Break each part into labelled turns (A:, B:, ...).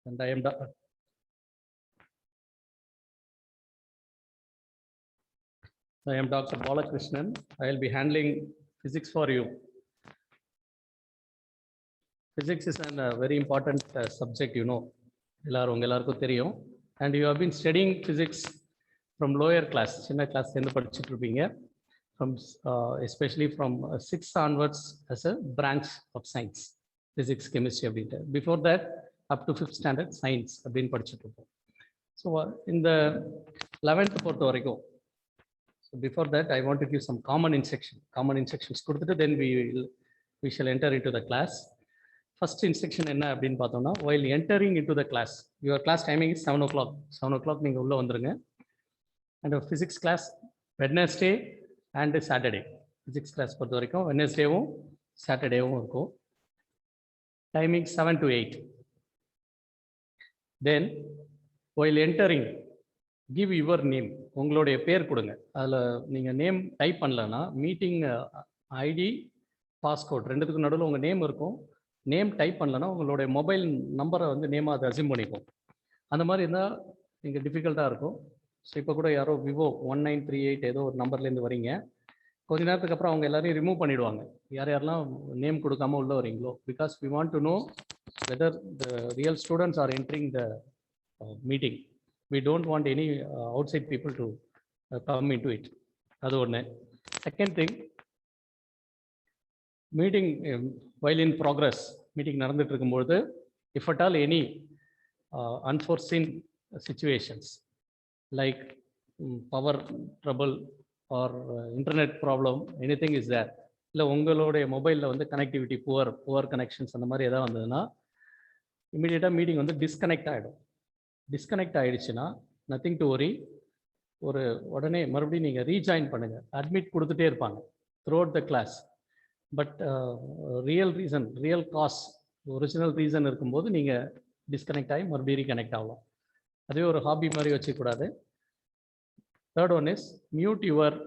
A: and I am Dr. Balakrishnan. I will be handling physics for you. Physics is a very important subject, you know. And you have been studying physics from lower class, from especially from 6th onwards as a branch of science, physics, chemistry. Before that, up to 5th standard, science have been padichittu. So in the 11th, so before that, I want to give some common instructions. Then we shall enter into the class. First instruction while entering into the class, your class timing is 7 o'clock. 7 o'clock நீங்க உள்ள வந்துருங்க. And a physics class Wednesday and Saturday. Physics class பொறுத்த வரைக்கும் Wednesdayவும் Saturdayவும் இருக்கும். Timing 7 to 8. Then while entering, give your name. உங்களுடைய பேர் கொடுங்க. அதில் நீங்கள் நேம் டைப் பண்ணலன்னா மீட்டிங் ஐடி பாஸ்கோட் ரெண்டுத்துக்கு நடுவில் உங்கள் நேம் இருக்கும். நேம் டைப் பண்ணலன்னா உங்களுடைய மொபைல் நம்பரை வந்து நேமாக அதை அசியூம் பண்ணிக்கும். அந்த மாதிரி இருந்தால் நீங்கள் டிஃபிகல்ட்டாக இருக்கும். ஸோ இப்போ கூட யாரோ விவோ 1938 ஏதோ ஒரு நம்பர்லேருந்து வரீங்க. கொஞ்ச நேரத்துக்கு அப்புறம் அவங்க எல்லாரையும் ரிமூவ் பண்ணிவிடுவாங்க. யாரெல்லாம் நேம் கொடுக்காம உள்ள வரீங்களோ. Because we want to know whether the real students are entering the meeting. We don't want any outside people to come into it. That's one. Second thing, meeting while in progress, meeting நடந்துட்டு இருக்கும்போது if at all any unforeseen situations like power trouble or internet problem, anything is there, இல்லை உங்களுடைய மொபைலில் வந்து connectivity poor connections அந்த மாதிரி எதாவது வந்ததுன்னா இமீடியட்டாக மீட்டிங் வந்து டிஸ்கனெக்ட் ஆகிடும். டிஸ்கனெக்ட் ஆகிடுச்சுன்னா நத்திங் டு ஒரி, ஒரு உடனே மறுபடியும் நீங்கள் ரீஜாயின் பண்ணுங்கள். அட்மிட் கொடுத்துட்டே இருப்பாங்க throughout the class. But real cause, original reason இருக்கும்போது நீங்கள் டிஸ்கனெக்ட் ஆகி மறுபடியும் ரீகனெக்ட் ஆகலாம். அதுவே ஒரு ஹாபி மாதிரி வச்சுக்கூடாது. Third one is mute your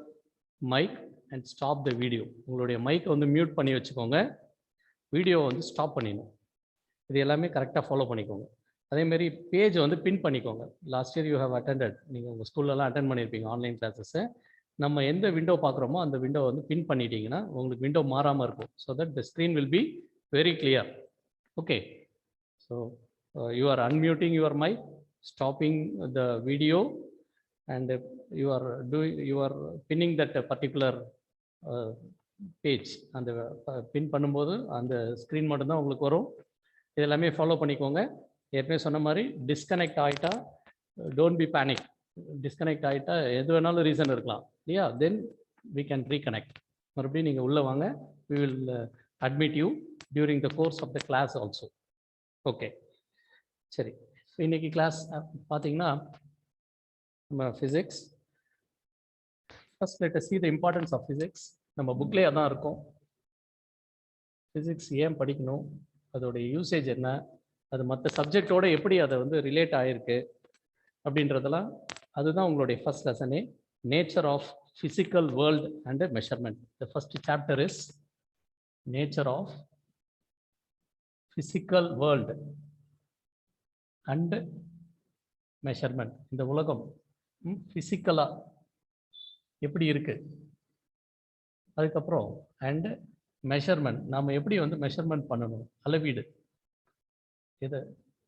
A: mic and stop the video. உங்களுடைய மைக்கை வந்து மியூட் பண்ணி வச்சுக்கோங்க, வீடியோவை வந்து ஸ்டாப் பண்ணிடணும். இது எல்லாமே கரெக்டாக ஃபாலோ பண்ணிக்கோங்க. அதேமாரி பேஜை வந்து பின் பண்ணிக்கோங்க. Last year you have attended, நீங்கள் உங்கள் ஸ்கூல்லலாம் அட்டென்ட் பண்ணியிருப்பீங்க ஆன்லைன் கிளாஸஸ்ஸு. நம்ம எந்த விண்டோ பார்க்குறோமோ அந்த விண்டோ வந்து பின் பண்ணிட்டீங்கன்னா உங்களுக்கு விண்டோ மாறாமல் இருக்கும். So that the screen will be very clear. Okay, so you are unmuting your mic, stopping the video and you are pinning that particular page. அந்த பின் பண்ணும்போது அந்த ஸ்க்ரீன் மட்டும்தான் உங்களுக்கு வரும். இது எல்லாமே ஃபாலோ பண்ணிக்கோங்க. ஏற்கனவே சொன்ன மாதிரி டிஸ்கனெக்ட் ஆகிட்டா டோன்ட் பி பேனிக். டிஸ்கனெக்ட் ஆகிட்டா எது வேணாலும் ரீசன் இருக்கலாம் இல்லையா. Then we can reconnect. மறுபடியும் நீங்கள் உள்ளே வாங்க. We will admit you during the course of the class also. Okay, சரி. இன்னைக்கு கிளாஸ் பார்த்தீங்கன்னா நம்ம physics. First let us see the importance of physics. நம்ம புக்லேயே அதான் இருக்கும். ஃபிசிக்ஸ் ஏன் படிக்கணும், அதோடைய யூசேஜ் என்ன, அது மற்ற சப்ஜெக்டோட எப்படி அதை வந்து ரிலேட் ஆகிருக்கு அப்படின்றதெல்லாம், அதுதான் உங்களுடைய ஃபர்ஸ்ட் லெசனே. Nature of physical world and measurement. The first chapter is nature of physical world and measurement. இந்த உலகம் ஃபிசிக்கலாக எப்படி இருக்கு, அதுக்கப்புறம் அண்ட் மெஷர்மெண்ட், நாம் எப்படி வந்து மெஷர்மெண்ட் பண்ணணும், அளவீடு, இது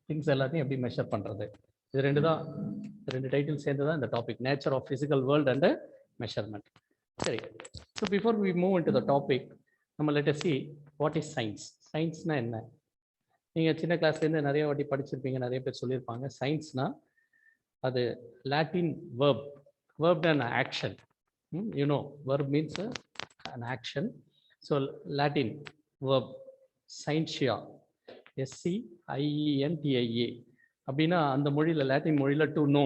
A: திங்ஸ் எல்லாத்தையும் எப்படி மெஷர் பண்ணுறது. இது ரெண்டு டைட்டில் சேர்ந்து தான் இந்த topic, nature of physical world and measurement. சரி, so before we move in to the topic, நம்ம let us see what is science. சயின்ஸ்னால் என்ன? நீங்கள் சின்ன கிளாஸ்லேருந்து நிறைய வாட்டி படிச்சிருப்பீங்க, நிறைய பேர் சொல்லியிருப்பாங்க. சயின்ஸ்னால் அது Latin verb. Verb and action. You know verb means an action. So Latin verb scientia, SCIENTIA அப்படின்னா அந்த மொழியில், லாட்டின் மொழியில் டு நோ,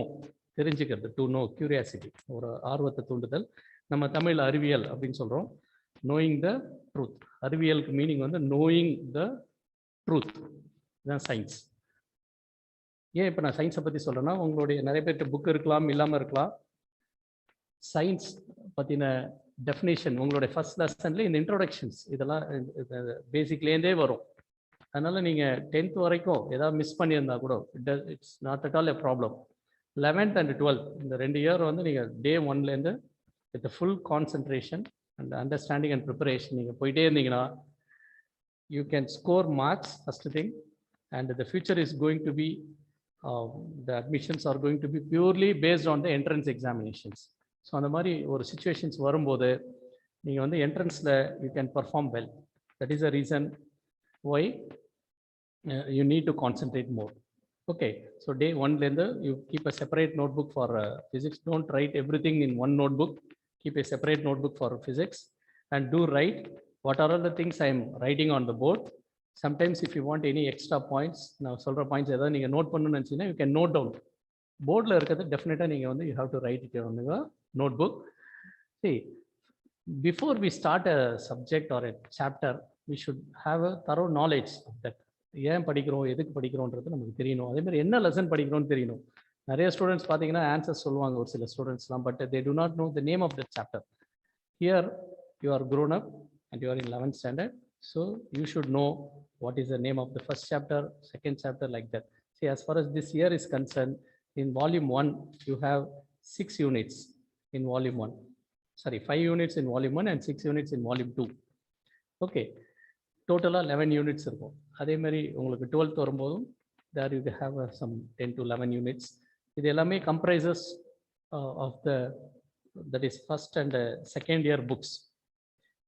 A: தெரிஞ்சுக்கிறது, டு நோ, கியூரியாசிட்டி, ஒரு ஆர்வத்தை தூண்டுதல். நம்ம தமிழ் அறிவியல் அப்படின்னு சொல்கிறோம். Knowing the truth. அறிவியலுக்கு மீனிங் வந்து நோயிங் த ட்ரூத். இதுதான் சயின்ஸ். ஏன் இப்போ நான் சயின்ஸை பற்றி சொல்கிறேன்னா, உங்களுடைய நிறைய பேர்கிட்ட புக் இருக்கலாம், இல்லாமல் இருக்கலாம். சயின்ஸ் பற்றின டெஃபினேஷன் உங்களுடைய ஃபர்ஸ்ட் லெசன்ல இந்த இன்ட்ரோடக்ஷன்ஸ் இதெல்லாம் பேசிக்லேருந்தே வரும். அதனால் நீங்கள் 10th வரைக்கும் ஏதாவது மிஸ் பண்ணியிருந்தா கூட it's not at all a problem. 11th and 12th இந்த 2 இயர் வந்து நீங்கள் டே 1லேருந்து with full concentration and understanding and preparation நீங்கள் போயிட்டே இருந்தீங்கன்னா you can score marks first thing, and the future is going to be the admissions are going to be purely based on the entrance examinations. So அந்த மாதிரி ஒரு situations வரும்போது நீங்கள் வந்து என்ட்ரன்ஸில் you can perform well. That is the reason why you need to concentrate more. Okay, so day 1லேருந்து you keep a separate notebook for physics. Don't write everything in one notebook. Keep a separate notebook for physics and do write what are all the things I am writing on the board. Sometimes if you want any extra points, நான் சொல்கிற points ஏதாவது நீங்கள் note பண்ணணும்னு நினச்சிங்கன்னா you can note down. போர்டில் இருக்கிறது டெஃபினட்டாக நீங்கள் வந்து you have to write it on your notebook. See, before we start a subject or a chapter, we should have a thorough knowledge of that. ஏன் படிக்கிறோம், எதுக்கு படிக்கிறோன்றது நமக்கு தெரியணும். அதே மாதிரி என்ன லெசன் படிக்கிறோம்னு தெரியணும். நிறைய ஸ்டூடெண்ட்ஸ் பார்த்தீங்கன்னா ஆன்சர்ஸ் சொல்லுவாங்க ஒரு சில ஸ்டூடெண்ட்ஸ்லாம், but they do not know the name of the chapter. Here you are grown up and you are in 11th standard, so you should know what is the name of the first chapter, second chapter, like that. See, as far as this year is concerned, in volume 1 you have 6 units in volume 1. Sorry, 5 units in volume 1 and 6 units in volume 2. Okay, டோட்டலாக 11 units இருக்கும். அதே மாதிரி உங்களுக்கு 12th வரும்போதும் there you have some 10 to 11 units. இது எல்லாமே comprises of that is first and second year books.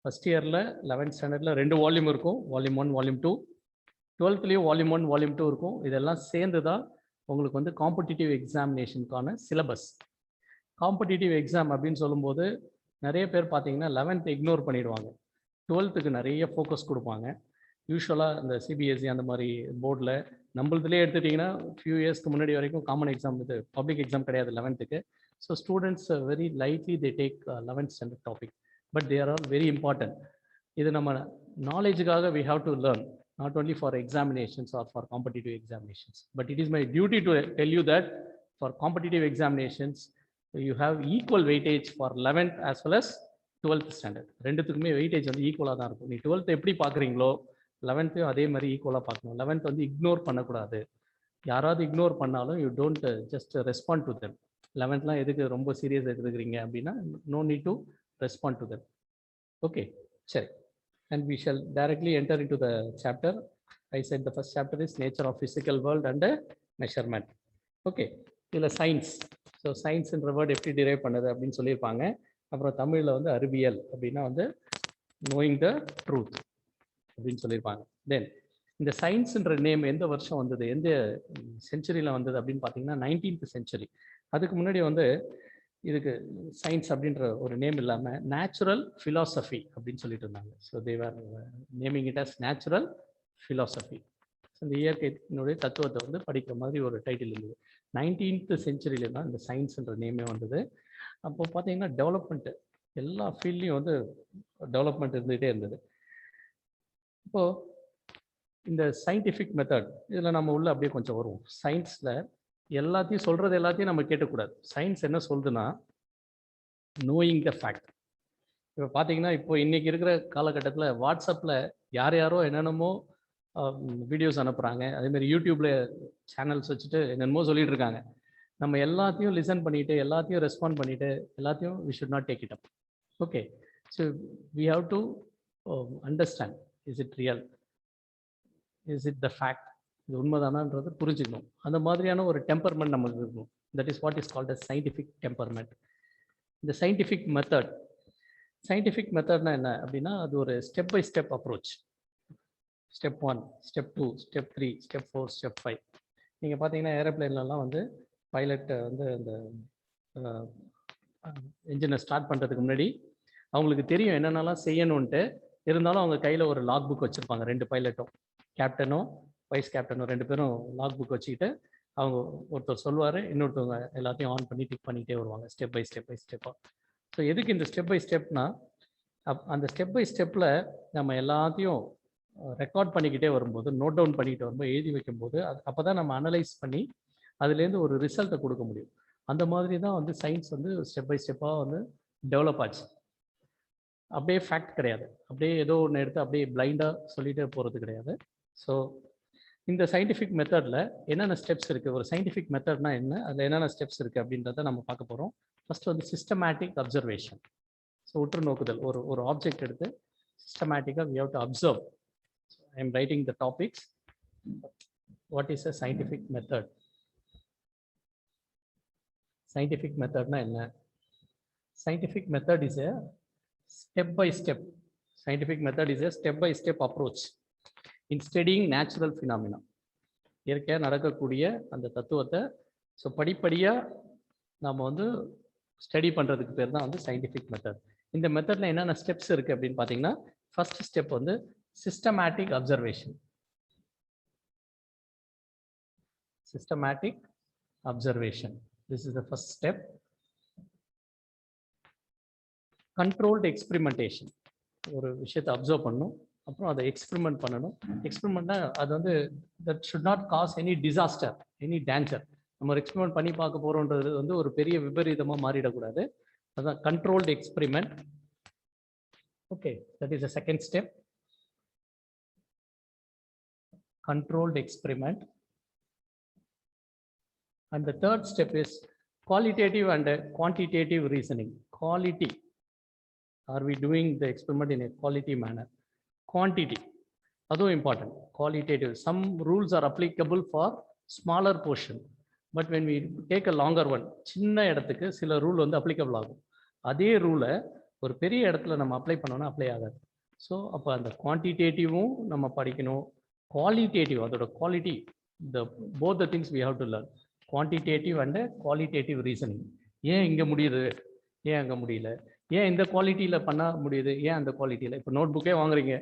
A: First இயரில் 11th ஸ்டாண்டர்டில் 2 வால்யூம் இருக்கும், வால்யூம் 1 வால்யூம் 2. 12த்லேயும் வால்யூம் 1 வால்யூம் 2 இருக்கும். இதெல்லாம் சேர்ந்து தான் உங்களுக்கு வந்து காம்படிட்டிவ் எக்ஸாமினேஷனுக்கான சிலபஸ். காம்படிட்டிவ் எக்ஸாம் அப்படின்னு சொல்லும்போது நிறைய பேர் பார்த்தீங்கன்னா 11th இக்னோர் பண்ணிடுவாங்க, 12th நிறைய ஃபோக்கஸ் கொடுப்பாங்க. யூஸ்வலாக இந்த சிபிஎஸ்சி அந்த மாதிரி போர்டில் நம்மளதுலேயே எடுத்துட்டிங்கன்னா ஃபியூ இயர்ஸ்க்கு முன்னாடி வரைக்கும் காமன் எக்ஸாம், இது பப்ளிக் எக்ஸாம் கிடையாது 11th. So students very lightly they take 11th standard topic, but they are all very important. இது நம்ம நாலேஜுக்காக we have to learn, not only for examinations or for competitive examinations. But it is my duty to tell you that for competitive examinations you have equal weightage for 11th as well as 12th standard. ரெண்டுத்துக்குமே weightage வந்து ஈக்குவலாக தான் இருக்கும். நீ 12th எப்படி பார்க்குறீங்களோ 11th அதே மாதிரி ஈக்குவலாக பார்க்கணும். 11th வந்து இக்னோர் பண்ணக்கூடாது. யாராவது இக்னோர் பண்ணாலும் you don't just respond to them. 11thலாம் எதுக்கு ரொம்ப சீரியஸ் எடுத்துக்கிறீங்க அப்படின்னா no need to respond to them. Okay, சரி. And we shall directly enter in to the chapter. I said the first chapter is nature of physical world and measurement. Okay, இதில் science. ஸோ சயின்ஸ்ன்ற word எப்படி derive பண்ணுது அப்படின்னு சொல்லியிருப்பாங்க. அப்புறம் தமிழில் வந்து அறிவியல் அப்படின்னா வந்து நோயிங் த ட்ரூத் அப்படின்னு சொல்லியிருப்பாங்க. தென் இந்த சயின்ஸுன்ற நேம் எந்த வருஷம் வந்தது, எந்த செஞ்சுரியில் வந்தது அப்படின்னு பார்த்தீங்கன்னா 19th century. அதுக்கு முன்னாடி வந்து இதுக்கு சயின்ஸ் அப்படின்ற ஒரு நேம் இல்லாமல் நேச்சுரல் ஃபிலாசபி அப்படின்னு சொல்லிட்டு இருந்தாங்க. So they're naming it as natural philosophy. இந்த இயற்கையினுடைய தத்துவத்தை வந்து படிக்கிற மாதிரி ஒரு டைட்டில் இருந்தது. 19th century தான் இந்த சயின்ஸுன்ற நேமே வந்தது. அப்போ பார்த்தீங்கன்னா டெவலப்மெண்ட்டு எல்லா ஃபீல்ட்லேயும் வந்து டெவலப்மெண்ட் இருந்துகிட்டே இருந்தது. இப்போது இந்த சயின்டிஃபிக் மெத்தட் இதில் நம்ம உள்ள அப்படியே கொஞ்சம் வருவோம். சயின்ஸில் எல்லாத்தையும் சொல்கிறது எல்லாத்தையும் நம்ம கேட்கக்கூடாது. சயின்ஸ் என்ன சொல்லுதுன்னா நோயிங் த ஃபேக்ட். இப்போ பார்த்தீங்கன்னா இப்போ இன்றைக்கி இருக்கிற காலகட்டத்தில் வாட்ஸ்அப்பில் யார் யாரோ என்னென்னமோ வீடியோஸ் அனுப்புகிறாங்க. அதேமாதிரி யூடியூப்பில் சேனல்ஸ் வச்சுட்டு என்னென்னமோ சொல்லிகிட்டு இருக்காங்க. நம்ம எல்லாத்தையும் லிசன் பண்ணிவிட்டு எல்லாத்தையும் ரெஸ்பாண்ட் பண்ணிவிட்டு எல்லாத்தையும் we should not take it up. Okay, so we have to understand, is it real, is it the fact, இது உண்மைதானான்றது புரிஞ்சுக்கணும். அந்த மாதிரியான ஒரு டெம்பர்மெண்ட் நமக்கு இருக்கணும். That is what is called as scientific temperament. இந்த சயின்டிஃபிக் மெத்தட்னா என்ன அப்படின்னா அது ஒரு step by step approach. Step 1, step 2, step 3, step 4, step 5. நீங்கள் பார்த்தீங்கன்னா ஏரோப்ளேன்லலாம் வந்து பைலட் வந்து அந்த என்ஜினை ஸ்டார்ட் பண்ணுறதுக்கு முன்னாடி அவங்களுக்கு தெரியும் என்னென்னலாம் செய்யணுன்ட்டு. இருந்தாலும் அவங்க கையில் ஒரு லாக் புக் வச்சுருப்பாங்க. 2 பைலட்டும், கேப்டனும் வைஸ் கேப்டனும் 2 பேரும் லாக் புக் வச்சுக்கிட்டு அவங்க ஒருத்தர் சொல்லுவார், இன்னொருத்தவங்க எல்லாத்தையும் ஆன் பண்ணி டிக் பண்ணிகிட்டே வருவாங்க ஸ்டெப் பை ஸ்டெப்பாக. ஸோ எதுக்கு இந்த ஸ்டெப் பை ஸ்டெப்னா அந்த ஸ்டெப் பை ஸ்டெப்பில் நம்ம எல்லாத்தையும் ரெக்கார்ட் பண்ணிக்கிட்டே வரும்போது, நோட் டவுன் பண்ணிக்கிட்டு வரும்போது, எழுதி வைக்கும்போது அப்போ தான் நம்ம அனலைஸ் பண்ணி அதுலேருந்து ஒரு ரிசல்ட்டை கொடுக்க முடியும். அந்த மாதிரி தான் வந்து சயின்ஸ் வந்து ஸ்டெப் பை ஸ்டெப்பாக வந்து டெவலப் ஆச்சு. அப்படியே ஃபேக்ட் கிடையாது, அப்படியே ஏதோ ஒன்று எடுத்து அப்படியே பிளைண்டாக சொல்லிகிட்டே போகிறது கிடையாது. ஸோ இந்த சயின்டிஃபிக் மெத்தடில் என்னென்ன ஸ்டெப்ஸ் இருக்குது, ஒரு சயின்டிஃபிக் மெத்தட்னா என்ன, அதில் என்னென்ன ஸ்டெப்ஸ் இருக்குது அப்படின்றத நம்ம பார்க்க போகிறோம். ஃபர்ஸ்ட் வந்து சிஸ்டமேட்டிக் அப்சர்வேஷன். ஸோ உற்று நோக்குதல். ஒரு ஆப்ஜெக்ட் எடுத்து சிஸ்டமேட்டிக்காக we have to observe. I am writing the topics. What is a scientific method? Scientific method na enna? Scientific method is a step by step. Scientific method is a step by step approach in studying natural phenomena. இயற்கையாக நடக்கக்கூடிய அந்த தத்துவத்தை so படிப்படியாக நாம் வந்து study பண்ணுறதுக்கு பேர் தான் வந்து சயின்டிஃபிக் மெத்தட். இந்த மெத்தடில் என்னென்ன ஸ்டெப்ஸ் இருக்குது அப்படின்னு பார்த்தீங்கன்னா, ஃபர்ஸ்ட் ஸ்டெப் வந்து systematic observation. Systematic observation. This is the first step. Controlled experimentation. ஒரு விஷயத்தை அப்சர்வ் பண்ணணும், அப்புறம் அதை எக்ஸ்பெரிமெண்ட் பண்ணணும். எக்ஸ்பெரிமெண்ட்னா அது வந்து that should naught cos any disaster, any danger. நம்ம ஒரு எக்ஸ்பெரிமெண்ட் பண்ணி பார்க்க போகிறோன்றது வந்து ஒரு பெரிய விபரீதமாக மாறிடக்கூடாது. அதுதான் controlled experiment. Okay, that is the second step. Controlled experiment. And the third step is qualitative and quantitative reasoning. Quality. Are we doing the experiment in a quality manner? Quantity. That's important. Qualitative. Some rules are applicable for smaller portion. But when we take a longer one, சின்ன இடத்துக்கு சில rule வந்து applicable ஆகும். அதே ரூலை ஒரு பெரிய இடத்துல நம்ம அப்ளை பண்ணோம்னா அப்ளை ஆகாது. ஸோ அப்போ அந்த குவான்டிடேட்டிவும் நம்ம படிக்கணும், குவாலிட்டேட்டிவ் அதோட quality, both the things we have to learn. Quantitative and qualitative reasoning. ஏன் இங்கே முடியுது, ஏன் அங்கே முடியல, ஏன் இந்த குவாலிட்டியில் பண்ண முடியுது, ஏன் அந்த குவாலிட்டியில். இப்போ நோட் புக்கே வாங்குறீங்க,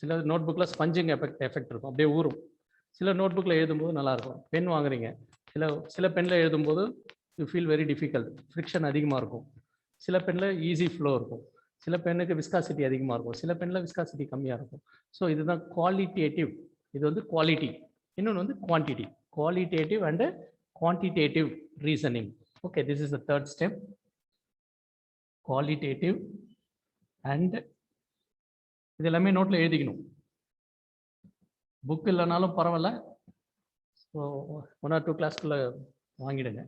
A: சில நோட் புக்கில் ஸ்பஞ்சிங் எஃபெக்ட் இருக்கும், அப்படியே ஊறும். சில நோட் புக்கில் எழுதும்போது நல்லாயிருக்கும். பென் வாங்குறீங்க, சில பெனில் எழுதும்போது you feel very difficult, friction அதிகமாக இருக்கும். சில பெனில் ஈஸி ஃப்ளோ இருக்கும், சில பெண்ணுக்கு விஸ்காசிட்டி அதிகமாக இருக்கும், சில பெண்ணில் விஸ்காசிட்டி கம்மியாக இருக்கும். ஸோ இதுதான் குவாலிட்டேட்டிவ். இது வந்து குவாலிட்டி. இன்னொன்று வந்து quantity. Qualitative and quantitative reasoning. Okay, this is the third step. Qualitative and இது எல்லாமே நோட்ல எழுதிக்கணும். புக் இல்லைனாலும் பரவாயில்ல, ஸோ 1 or 2 கிளாஸ்க்குள்ள வாங்கிடுங்க.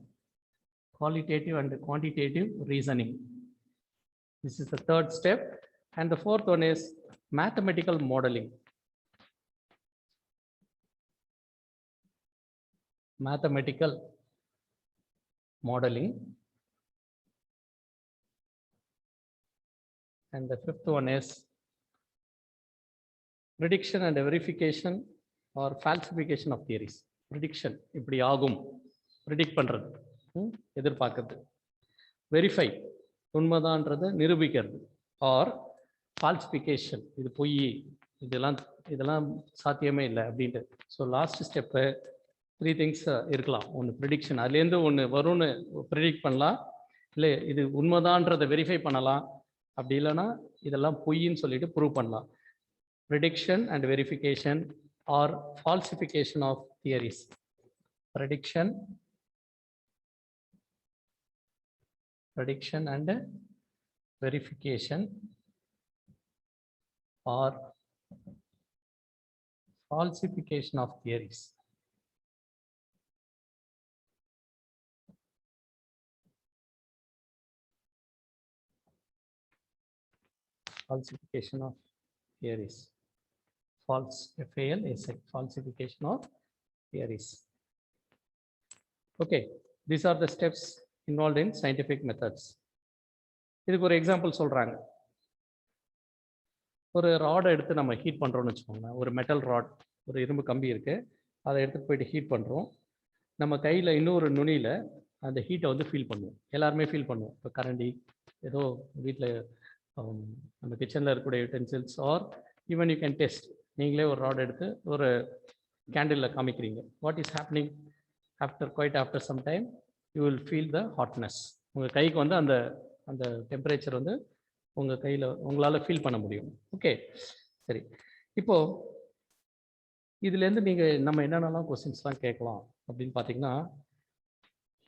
A: Qualitative and quantitative reasoning. This is the third step. And the fourth one is mathematical modeling. Mathematical modeling. And the fifth one is prediction and verification or falsification of theories. Prediction, இப்படி ஆகும், predict பண்றது, எதிர்பார்க்கிறது. Verify, உண்மைதான்றதை நிரூபிக்கிறது. Or falsification, இது பொய், இதெல்லாம் சாத்தியமே இல்லை அப்படின்ட்டு. ஸோ லாஸ்ட் ஸ்டெப்பு 3 things இருக்கலாம். ஒன்று ப்ரிடிக்ஷன், அதுலேருந்து ஒன்று வரும்னு ப்ரிடிக்ட் பண்ணலாம், இல்லை இது உண்மைதான்றதை வெரிஃபை பண்ணலாம், அப்படி இல்லைன்னா இதெல்லாம் பொய்ன்னு சொல்லிட்டு ப்ரூவ் பண்ணலாம். Prediction and verification or falsification of theories. Prediction and verification or falsification of theories. Falsification of theories. False, FAL is a falsification of theories. Okay, these are the steps involved in scientific methods. இதுக்கு ஒரு example சொல்றாங்க. ஒரு ராடை எடுத்து நம்ம heat பண்ணுறோம்னு வச்சுக்கோங்க. ஒரு metal rod, ஒரு இரும்பு கம்பி இருக்குது, அதை எடுத்துகிட்டு போயிட்டு ஹீட் பண்ணுறோம். நம்ம கையில் இன்னொரு நுனியில் அந்த ஹீட்டை வந்து ஃபீல் பண்ணுவோம். எல்லாருமே ஃபீல் பண்ணுவோம். இப்போ கரண்டி, ஏதோ வீட்டில் நம்ம கிச்சனில் இருக்கக்கூடிய utensils, or even you can test. நீங்களே ஒரு ராட் எடுத்து ஒரு கேண்டிலில் காமிக்கிறீங்க. What is happening? After some time you will feel the hotness. உங்கள் கைக்கு வந்து அந்த டெம்பரேச்சர் வந்து உங்கள் கையில் உங்களால் ஃபீல் பண்ண முடியும். ஓகே, சரி. இப்போது இதுலேருந்து நீங்கள் நம்ம என்னென்னலாம் கொஸ்டின்ஸ்லாம் கேட்கலாம் அப்படின்னு பார்த்தீங்கன்னா,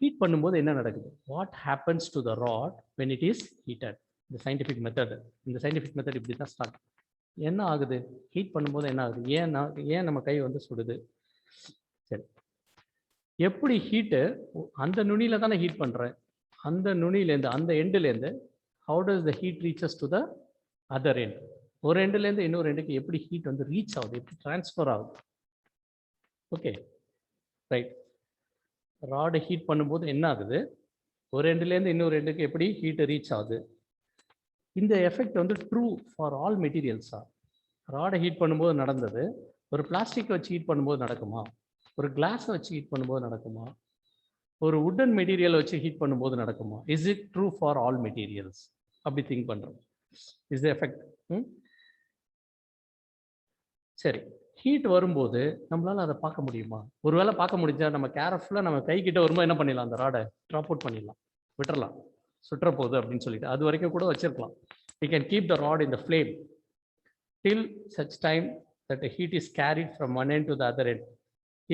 A: ஹீட் பண்ணும்போது என்ன நடக்குது? What happens to the rod when it is heated? இந்த சயின்டிஃபிக் மெத்தட் இப்படி தான் ஸ்டார்ட். என்ன ஆகுது? ஹீட் பண்ணும்போது என்ன ஆகுது? ஏன் நம்ம கை வந்து சுடுது? சரி, எப்படி ஹீட்டு அந்த நுனியில தானே ஹீட் பண்றேன். அந்த நுனியிலேருந்து அந்த எண்டுலேருந்து how does the heat reaches to the other end? ஒரு எண்டுலேருந்து இன்னொரு எண்டுக்கு எப்படி ஹீட் வந்து ரீச் ஆகுது, எப்படி டிரான்ஸ்ஃபர் ஆகுது? Okay, right. ராடு ஹீட் பண்ணும்போது என்ன ஆகுது, ஒரு எண்டுலேருந்து இன்னொரு எண்டுக்கு எப்படி ஹீட் ரீச் ஆகுது? இந்த எஃபெக்ட் வந்து ட்ரூ ஃபார் ஆல் மெட்டீரியல்ஸா? ராடை ஹீட் பண்ணும்போது நடந்தது, ஒரு பிளாஸ்டிக் வச்சு ஹீட் பண்ணும்போது நடக்குமா? ஒரு கிளாஸை வச்சு ஹீட் பண்ணும்போது நடக்குமா? ஒரு வுட்டன் மெட்டீரியல் வச்சு ஹீட் பண்ணும்போது நடக்குமா? Is it true for all materials? அப்படி திங்க் பண்றோம். Is the effect. சரி, ஹீட் வரும்போது நம்மளால அதை பார்க்க முடியுமா? ஒருவேளை பார்க்க முடிஞ்சா நம்ம கேர்ஃபுல்லாக நம்ம கை கிட்ட வரும்போது என்ன பண்ணிடலாம்? அந்த ராடை ட்ராப் அவுட் பண்ணிடலாம், விட்டுறலாம், சுற்ற போகுது அப்படின்னு சொல்லிட்டு அது வரைக்கும் கூட வச்சிருக்கலாம். We can keep the rod in the flame till such time that the heat is carried from one end to the other end.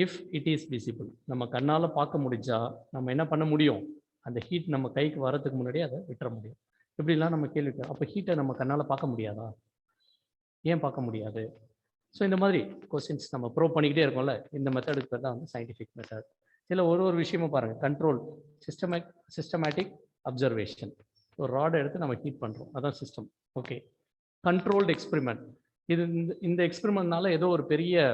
A: If it is visible, நம்ம கண்ணால பார்க்க முடிஞ்சா நம்ம என்ன பண்ண முடியும்? அந்த ஹீட் நம்ம கைக்கு வரதுக்கு முன்னாடி அதை விட்டுற முடியும். இப்படிலாம் நம்ம கேள்வி. அப்போ ஹீட்டை நம்ம கண்ணால பார்க்க முடியாதா? ஏன் பார்க்க முடியாது? ஸோ இந்த மாதிரி கொஸ்டின்ஸ் நம்ம ப்ரூவ் பண்ணிக்கிட்டே இருக்கோம்ல. இந்த மெத்தடுக்கு பேர் தான் வந்து சயின்டிஃபிக் மெத்தட். இதில் ஒரு விஷயமும் பாருங்கள், கண்ட்ரோல் சிஸ்டமேட்டிக் அப்சர்வேஷன். ஒரு ராடை எடுத்து நம்ம ஹீட் பண்ணுறோம், அதான் சிஸ்டம். Okay, controlled experiment. இது இந்த எக்ஸ்பெரிமெண்ட்னால ஏதோ ஒரு பெரிய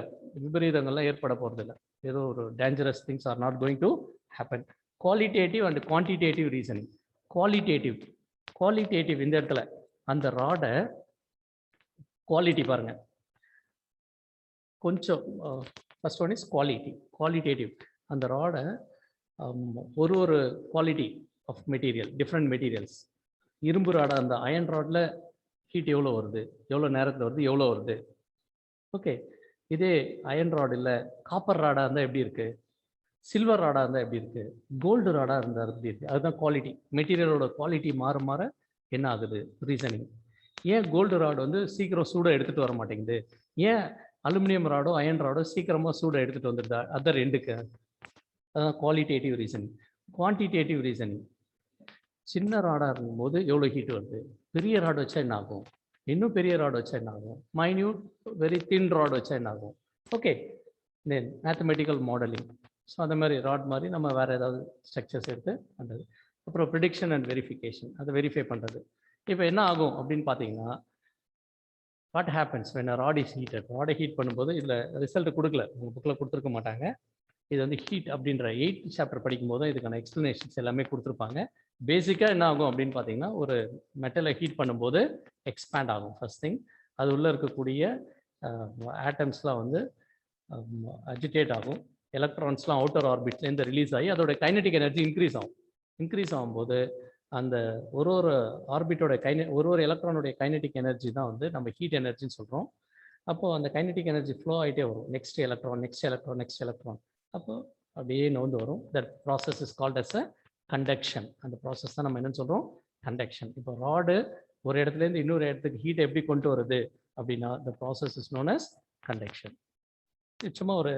A: விபரீதங்கள்லாம் ஏற்பட போகிறதில்ல. ஏதோ ஒரு dangerous things are not going to happen. Qualitative and quantitative reasoning. Qualitative இந்த இடத்துல அந்த ராடை குவாலிட்டி பாருங்கள் கொஞ்சம். First one is qualitative. அந்த ராடை ஒரு quality of material, different materials. இரும்பு ராடை அந்த அயன் ராடில் ஹீட் எவ்வளோ வருது, எவ்வளோ நேரத்தில் வருது, எவ்வளோ வருது. ஓகே, இதே அயன் ராட் இல்லை காப்பர் ராடாக இருந்தால் எப்படி இருக்குது, சில்வர் ராடாக இருந்தால் எப்படி இருக்குது, கோல்டு ராடாக இருந்தால் எப்படி இருக்குது. அதுதான் குவாலிட்டி. மெட்டீரியலோட குவாலிட்டி மாற மாற என்ன ஆகுது? ரீசனிங். ஏன் கோல்டு ராடு வந்து சீக்கிரம் சூடை எடுத்துகிட்டு வர மாட்டேங்குது? ஏன் அலுமினியம் ராடோ அயன் ராடோ சீக்கிரமாக சூடை எடுத்துகிட்டு வந்துடுதா அதர் எண்டுக்கு? அதுதான் குவாலிட்டேட்டிவ் ரீசனிங். குவான்டிடேட்டிவ் ரீசனிங், சின்ன ராடாக இருக்கும்போது எவ்வளோ ஹீட் வருது, பெரிய ராடு வச்சா என்ன ஆகும், இன்னும் பெரிய ராடு வச்சா என்ன ஆகும், மைன்யூட் வெரி தின் ராடு வச்சா என்ன ஆகும். ஓகே, தென் மேத்தமெட்டிக்கல் மாடலிங். ஸோ அந்த மாதிரி ராட் மாதிரி நம்ம வேறு ஏதாவது ஸ்ட்ரக்சர்ஸ் எடுத்து பண்ணுறது. அப்புறம் ப்ரிடிக்ஷன் அண்ட் வெரிஃபிகேஷன், அதை வெரிஃபை பண்ணுறது. இப்போ என்ன ஆகும் அப்படின்னு பார்த்தீங்கன்னா, what happens when a rod is heated? ராடை ஹீட் பண்ணும்போது இதில் ரிசல்ட் கொடுக்கல, உங்கள் புக்கில் கொடுத்துருக்க மாட்டாங்க. இது வந்து ஹீட் அப்படின்ற 8th சாப்டர் படிக்கும்போது இதுக்கான எக்ஸ்ப்ளனேஷன்ஸ் எல்லாமே கொடுத்துருப்பாங்க. பேசிக்காக என்ன ஆகும் அப்படின்னு பார்த்தீங்கன்னா, ஒரு மெட்டலை ஹீட் பண்ணும்போது எக்ஸ்பேண்ட் ஆகும். ஃபர்ஸ்ட் திங், அது உள்ளே இருக்கக்கூடிய ஆட்டம்ஸ்லாம் வந்து அஜிடேட் ஆகும். எலக்ட்ரான்ஸ்லாம் அவுட்டர் ஆர்பிட்லேருந்து ரிலீஸ் ஆகி அதோட கைனடிக் எனர்ஜி இன்க்ரீஸ் ஆகும். இன்க்ரீஸ் ஆகும்போது அந்த ஒரு ஆர்பிட்டோட ஒரு எலக்ட்ரானுடைய கைனடிக் எனர்ஜி தான் வந்து நம்ம ஹீட் எனர்ஜின்னு சொல்கிறோம். அப்போது அந்த கைனடிக் எனர்ஜி ஃப்ளோ ஆகிட்டே வரும். Next electron. அப்போ அப்படியே நோந்து வரும். That process is called as a conduction. அந்த ப்ராசஸ் தான் நம்ம என்னன்னு சொல்கிறோம்? கண்டக்ஷன். இப்போ ராடு ஒரு இடத்துலேருந்து இன்னொரு இடத்துக்கு ஹீட் எப்படி கொண்டு வருது அப்படின்னா, the process is known as conduction. சும்மா ஒரு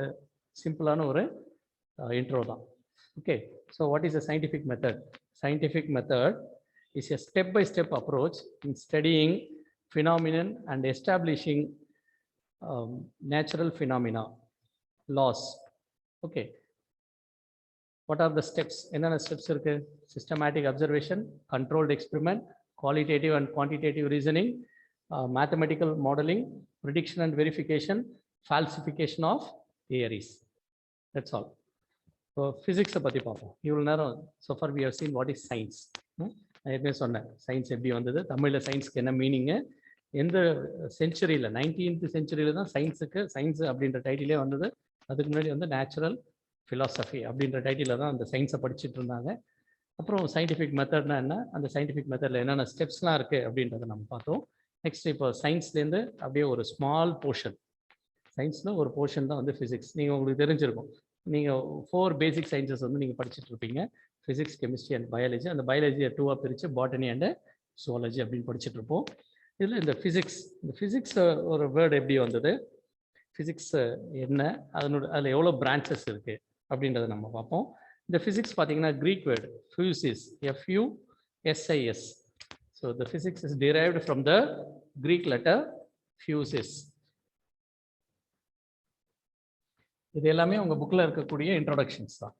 A: சிம்பிளான ஒரு இன்ட்ரோ தான். Okay, so what is a scientific method? Scientific method is a step-by-step approach in studying phenomenon and establishing natural phenomena, laws. Okay, what are the steps? Enna steps irukku? Systematic observation, controlled experiment, qualitative and quantitative reasoning, mathematical modeling, prediction and verification, falsification of theories. That's all. இப்போ ஃபிசிக்ஸை பற்றி பார்ப்போம். இவ்வளோ நேரம் so far we have seen what is science. நான் ஏற்கனவே சொன்னேன் science எப்படி வந்தது, தமிழில் சயின்ஸ்க்கு என்ன மீனிங்கு, எந்த செஞ்சுரியில் 19th செஞ்சுரியில் தான் சயின்ஸ் அப்படின்ற டைட்டிலே வந்தது. அதுக்கு முன்னாடி வந்து நேச்சுரல் ஃபிலாசபி அப்படின்ற டைட்டிலில் தான் அந்த சயின்ஸை படிச்சுட்டு இருந்தாங்க. அப்புறம் சயின்டிஃபிக் மெத்தட்னா என்ன, அந்த சயின்டிஃபிக் மெத்தடில் என்னென்ன ஸ்டெப்ஸ்லாம் இருக்குது அப்படின்றத நம்ம பார்த்தோம். நெக்ஸ்ட் இப்போ சயின்ஸ்லேருந்து அப்படியே ஒரு ஸ்மால் போர்ஷன், சயின்ஸில் ஒரு போர்ஷன் தான் வந்து ஃபிசிக்ஸ். நீங்கள் உங்களுக்கு தெரிஞ்சிருக்கும், நீங்கள் 4 பேசிக் சயின்சஸ் வந்து நீங்கள் படிச்சுட்டு இருப்பீங்க. Physics, chemistry and biology. அந்த பயாலஜியை 2ஆக பிரித்து பாட்டனி அண்ட் ஜுவாலஜி அப்படின்னு படிச்சுட்டு இருப்போம். இதில் இந்த ஃபிசிக்ஸ் ஒரு வேர்டு எப்படி வந்தது, ஃபிசிக்ஸ் என்ன, அதில் எவ்வளோ பிரான்ச்சஸ் இருக்குது அப்படின்றத நம்ம பார்ப்போம். இந்த ஃபிசிக்ஸ் பார்த்தீங்கன்னா க்ரீக் வேர்டு ஃபியூசிஸ், FUSIS. So the physics is derived from the Greek letter fuses. இது எல்லாமே உங்க புக்ல இருக்கக்கூடிய இன்ட்ரோடக்ஷன்ஸ் தான்.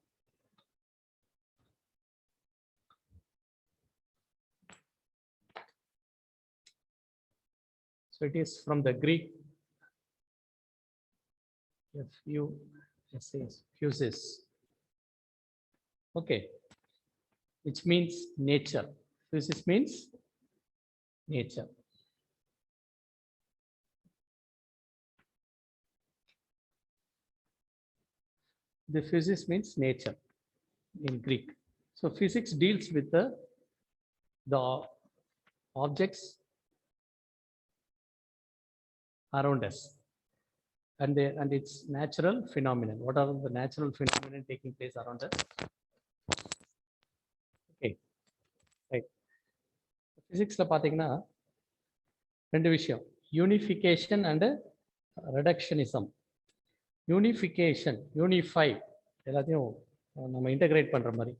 A: So it is from the Greek fuses. Okay, which means nature. Fuses means nature. The physics means nature in Greek. So physics deals with the objects around us and its natural phenomenon. What are the natural phenomenon taking place around us? Okay, right. Physics la pathina rendu vishayam, unification and reductionism. Unification, unify, எல்லாத்தையும் நம்ம integrate பண்ற மாதிரி.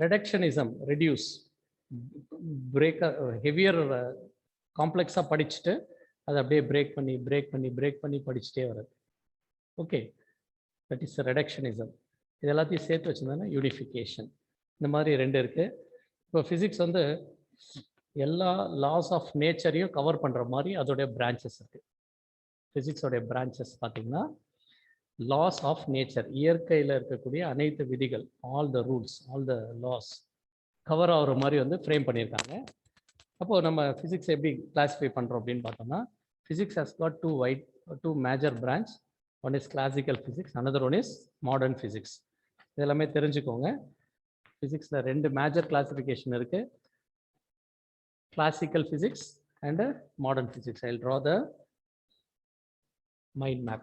A: Reductionism, reduce, break, heavier காம்ப்ளெக்ஸாக படிச்சுட்டு அதை அப்படியே break பண்ணி படிச்சுட்டே வர்றது. Okay, that is reductionism. இது எல்லாத்தையும் சேர்த்து வச்சுருந்தோன்னா யூனிஃபிகேஷன். இந்த மாதிரி ரெண்டு இருக்குது. இப்போ ஃபிசிக்ஸ் வந்து எல்லா லாஸ் ஆஃப் நேச்சரையும் கவர் பண்ணுற மாதிரி அதோடைய பிரான்ச்சஸ் இருக்குது. ஃபிசிக்ஸோடைய பிரான்ச்சஸ் பார்த்தீங்கன்னா லாஸ் ஆஃப் நேச்சர், இயற்கையில் இருக்கக்கூடிய அனைத்து விதிகள், all the rules, all the laws cover ஆகிற மாதிரி வந்து ஃப்ரேம் பண்ணியிருக்காங்க. அப்போது நம்ம ஃபிசிக்ஸ் எப்படி கிளாஸிஃபை பண்ணுறோம் அப்படின்னு பார்த்தோம்னா, physics has got two major branch. One is classical physics, another one is modern physics. இதெல்லாமே தெரிஞ்சுக்கோங்க. ஃபிசிக்ஸில் ரெண்டு மேஜர் கிளாசிஃபிகேஷன் இருக்குது, classical physics and modern physics. I will draw the mind map.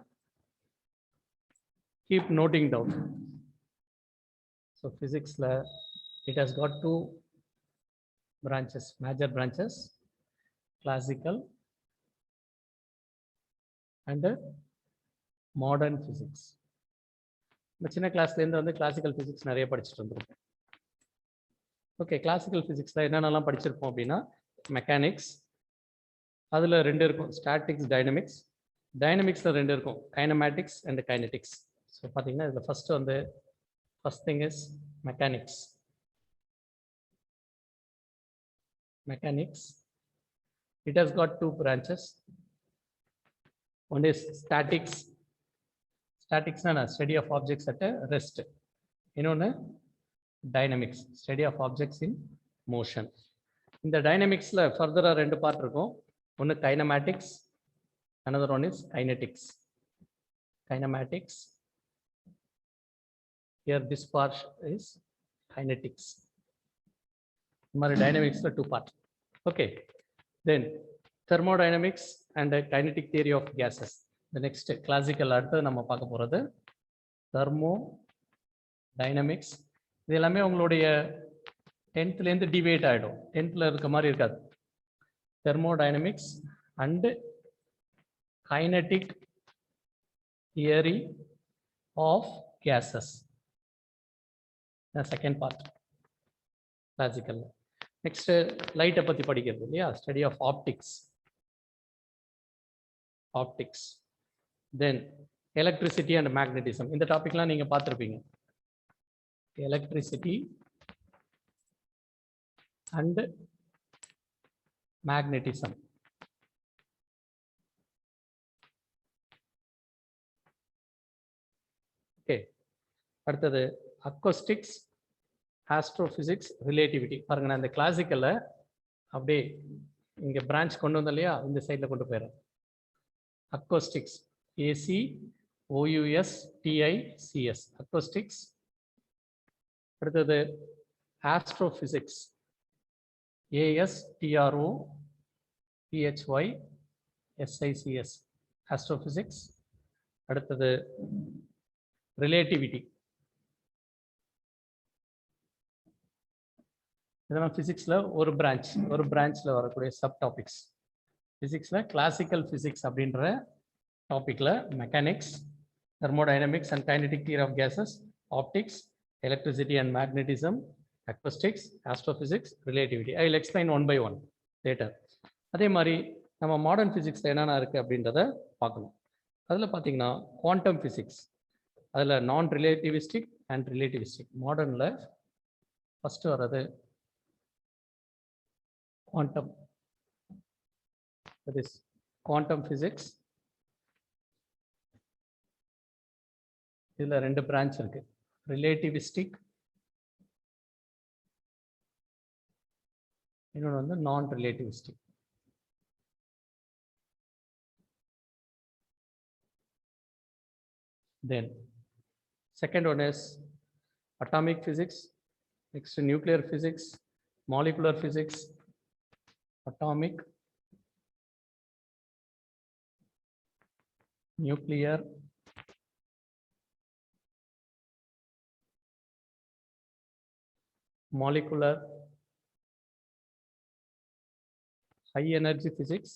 A: Keep noting down. So physics it has got two branches, major branches, classical and modern physics. சின்ன கிளாஸ்ல இருந்து வந்து classical physics நிறைய படிச்சுட்டு வந்திருப்போம். Okay, classical பிசிக்ஸ்ல என்னென்னலாம் படிச்சிருப்போம் அப்படின்னா, மெக்கானிக்ஸ், அதில் ரெண்டு இருக்கும், ஸ்டாட்டிக்ஸ், டைனமிக்ஸ். டைனமிக்ஸில் ரெண்டு இருக்கும், கைனமேட்டிக்ஸ் அண்ட் கைனடிக்ஸ். ஸோ பார்த்தீங்கன்னா இதில் first thing is mechanics. It has got two branches. One is statics. Statics is study of objects at a rest. இன்னொன்று dynamics, study of objects in motion. இந்த டைனமிக்ஸில் ஃபர்தராக ரெண்டு part இருக்கும். ஒன்று kinematics, another one is kinetics. Kinematics. Here this part is kinetics. Our dynamics are two parts. Okay. Then thermodynamics and kinetic theory of gases. The next classical அடுத்து நம்ம பார்க்க போறது thermodynamics. இது எல்லாமே உங்களுடைய 10th ல இருந்து டிவைட் ஆயிடும். 10th ல இருக்க மாதிரி இருக்காது. Thermodynamics and kinetic theory of gases. The second part, classical. Next, light பத்தி படிக்கிறது இல்லையா, study of optics. Then electricity and magnetism. இந்த டாபிக்லாம் நீங்க பார்த்திருப்பீங்க. Electricity and magnetism. Okay, அடுத்தது அக்கோஸ்டிக்ஸ், ஆஸ்ட்ரோபிசிக்ஸ், ரிலேட்டிவிட்டி. பாருங்க, நான் இந்த கிளாசிக்கல்ல அப்படியே இங்க பிரான்ச் கொண்டு வந்தோம் இல்லையா, இந்த சைட்ல கொண்டு போயிடுறேன். Acoustics, ACOUSTICS, acoustics. அடுத்தது ஆஸ்ட்ரோபிசிக்ஸ், ASTROPHYSICS, ஆஸ்ட்ரோபிசிக்ஸ். அடுத்தது ரிலேட்டிவிட்டி. இதெல்லாம் பிசிக்ஸ்ல ஒரு பிரான்ச்ல வரக்கூடிய சப் டாபிக்ஸ். பிசிக்ஸ்ல கிளாசிக்கல் பிசிக்ஸ் அப்படின்ற டாபிக்ல mechanics, thermodynamics and kinetic theory of gases, optics, electricity and magnetism, acoustics, astrophysics, relativity. I will explain one by one later. அதே மாதிரி நம்ம மாடர்ன் ஃபிசிக்ஸில் என்னென்ன இருக்குது அப்படின்றத பார்க்கணும். அதில் பார்த்தீங்கன்னா குவாண்டம் ஃபிசிக்ஸ், அதில் நான் ரிலேட்டிவிஸ்டிக் அண்ட் ரிலேட்டிவிஸ்டிக். மாடர்னில் ஃபஸ்ட்டு வர்றது quantum, that is quantum physics. இதில் 2 பிரான்ச் இருக்குது, ரிலேட்டிவிஸ்டிக், இன்னொன்று வந்து நான் relativistic. Then second one is atomic physics, next nuclear physics, molecular physics, atomic, nuclear, molecular, high energy physics,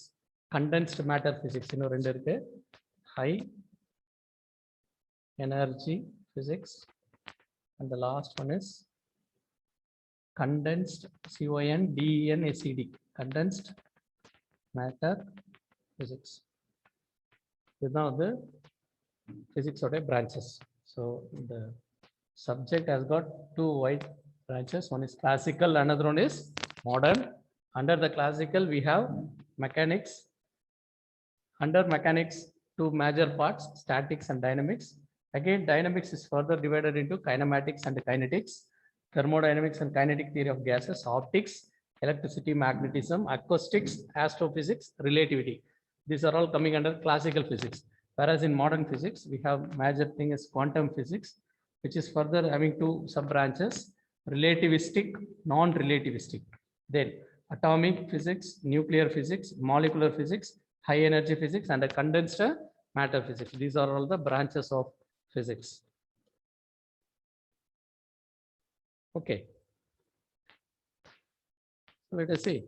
A: condensed matter physics. இன்னும் 2 இருக்கு, high energy physics, and the last one is condensed, CONDENSED, condensed matter physics. இதுதான் வந்து physics ஓட branches. So the subject has got 2 wide branches. One is classical, another one is modern. Under the classical we have mechanics. Under mechanics, 2 major parts, statics and dynamics. Again, dynamics is further divided into kinematics and kinetics, thermodynamics and kinetic theory of gases, optics, electricity, magnetism, acoustics, astrophysics, relativity. These are all coming under classical physics. Whereas in modern physics, we have major thing is quantum physics, which is further having 2 sub branches, relativistic, non-relativistic. Then atomic physics, nuclear physics, molecular physics, high energy physics, and a condensed matter physics. These are all the branches of physics. Okay, so let us see.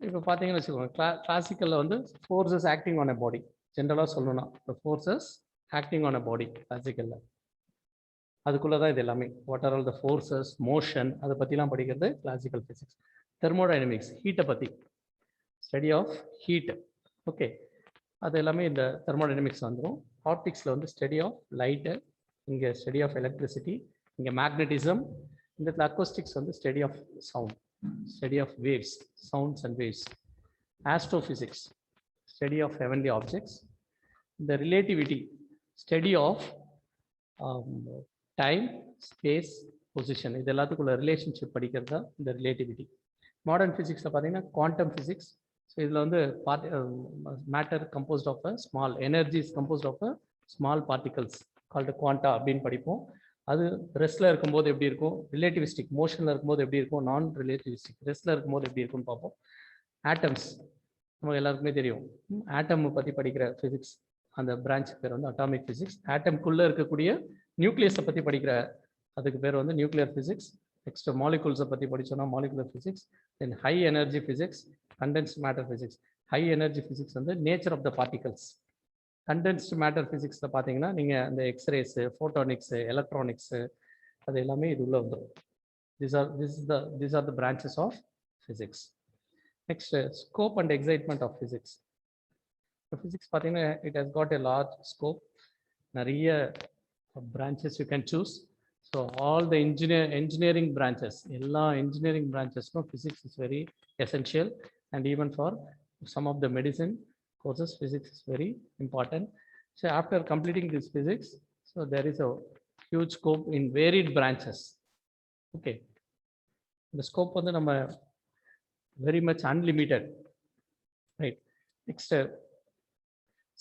A: இப்போ பார்த்தீங்கன்னு வச்சுக்கோங்க, கிளாசிக்கலில் வந்து forces acting on a பாடி, ஜென்ரலாக சொல்லணும்னா the forces acting on a body கிளாசிக்கலில், அதுக்குள்ளே தான் இது எல்லாமே. What are all the forces, motion, அதை பற்றிலாம் படிக்கிறது கிளாசிக்கல் ஃபிசிக்ஸ். தெர்மோடைனமிக்ஸ், ஹீட்டை பற்றி, ஸ்டடி ஆஃப் ஹீட். ஓகே, அது எல்லாமே இந்த தெர்மோடைனமிக்ஸ் வந்துடும். ஆப்டிக்ஸில் வந்து ஸ்டடி ஆஃப் லைட்டு, இங்கே ஸ்டடி ஆஃப் எலக்ட்ரிசிட்டி, இங்கே மேக்னட்டிசம். இந்த அக்கோஸ்டிக்ஸ் வந்து study of sound, study of waves, sounds and waves. Astrophysics, study of heavenly objects. இந்த relativity, study of time, space, position. இது எல்லாத்துக்குள்ள ரிலேஷன்ஷிப் படிக்கிறது தான் இந்த ரிலேட்டிவிட்டி. மாடர்ன் ஃபிசிக்ஸில் பார்த்தீங்கன்னா குவாண்டம் ஃபிசிக்ஸ். ஸோ இதில் வந்து matter composed of a small, energy is composed of a small particles called quanta அப்படின்னு படிப்போம். அது ரெஸ்ட்டில் இருக்கும்போது எப்படி இருக்கும், ரிலேட்டிவிஸ்டிக் மோஷனில் இருக்கும்போது எப்படி இருக்கும், நான் ரிலேட்டிவிஸ்டிக் ரெஸ்ட்டில் இருக்கும்போது எப்படி இருக்கும்னு பார்ப்போம். ஆட்டம்ஸ் நமக்கு எல்லாருக்குமே தெரியும். ஆட்டம் பற்றி படிக்கிற ஃபிசிக்ஸ், அந்த பிரான்ச் பேர் வந்து அட்டாமிக் ஃபிசிக்ஸ். ஆட்டம்குள்ளே இருக்கக்கூடிய நியூக்ளியஸை பற்றி படிக்கிற அதுக்கு பேர் வந்து நியூக்ளியர் ஃபிசிக்ஸ். நெக்ஸ்ட் மாலிகுல்ஸை பற்றி படித்தோன்னா molecular physics. Then high energy physics, condensed matter physics. High energy physics வந்து nature of the particles. Condensed matter ஃபிசிக்ஸில் பார்த்தீங்கன்னா நீங்கள் அந்த எக்ஸ்ரேஸு, ஃபோட்டானிக்ஸு, எலக்ட்ரானிக்ஸு, அது எல்லாமே இது உள்ள வந்துடும். these are the branches of physics. Next, scope and excitement of physics. Physics பார்த்தீங்கன்னா it has got a large scope, நிறைய branches you can choose. So all the engineering branches, எல்லா engineering branchesக்கும் physics is very essential, and even for some of the medicine courses physics is very important. So after completing this physics, so there is a huge scope in varied branches. Okay, the scope வந்து நம்ம very much unlimited, right? Next,